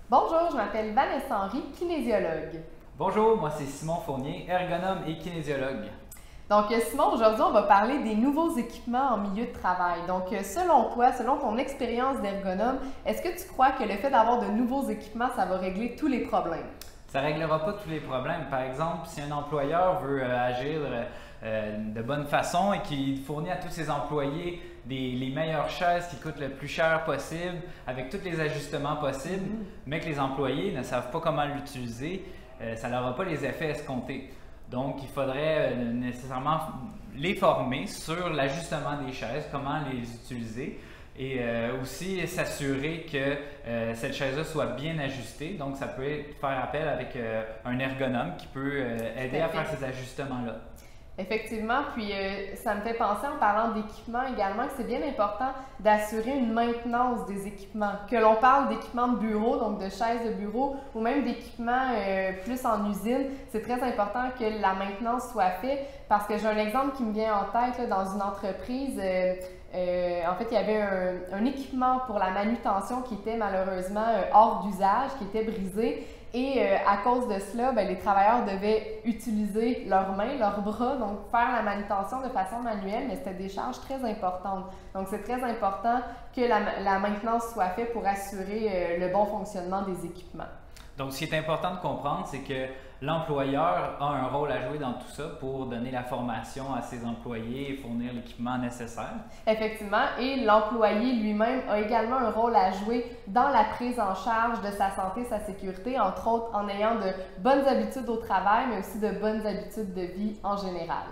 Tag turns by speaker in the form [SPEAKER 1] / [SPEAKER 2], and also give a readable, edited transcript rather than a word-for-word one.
[SPEAKER 1] Bonjour, je m'appelle Vanessa Henry, kinésiologue.
[SPEAKER 2] Bonjour, moi c'est Simon Fournier, ergonome et kinésiologue.
[SPEAKER 1] Donc Simon, aujourd'hui on va parler des nouveaux équipements en milieu de travail. Donc selon toi, selon ton expérience d'ergonome, est-ce que tu crois que le fait d'avoir de nouveaux équipements, ça va régler tous les problèmes?
[SPEAKER 2] Ça ne réglera pas tous les problèmes. Par exemple, si un employeur veut agir de bonne façon et qu'il fournit à tous ses employés les meilleures chaises qui coûtent le plus cher possible, avec tous les ajustements possibles, mais que les employés ne savent pas comment l'utiliser, ça n'aura pas les effets escomptés. Donc, il faudrait nécessairement les former sur l'ajustement des chaises, comment les utiliser. Et aussi s'assurer que cette chaise-là soit bien ajustée. Donc, ça peut faire appel avec un ergonome qui peut aider à faire ces ajustements-là.
[SPEAKER 1] Effectivement, puis ça me fait penser en parlant d'équipements également que c'est bien important d'assurer une maintenance des équipements. Que l'on parle d'équipements de bureau, donc de chaises de bureau ou même d'équipements plus en usine, c'est très important que la maintenance soit faite parce que j'ai un exemple qui me vient en tête là, dans une entreprise. En fait, il y avait un équipement pour la manutention qui était malheureusement hors d'usage, qui était brisé. Et à cause de cela, bien, les travailleurs devaient utiliser leurs mains, leurs bras, donc faire la manutention de façon manuelle, mais c'était des charges très importantes. Donc, c'est très important que la maintenance soit faite pour assurer le bon fonctionnement des équipements.
[SPEAKER 2] Donc, ce qui est important de comprendre, c'est que l'employeur a un rôle à jouer dans tout ça pour donner la formation à ses employés et fournir l'équipement nécessaire.
[SPEAKER 1] Effectivement, et l'employé lui-même a également un rôle à jouer dans la prise en charge de sa santé, sa sécurité, entre autres en ayant de bonnes habitudes au travail, mais aussi de bonnes habitudes de vie en général.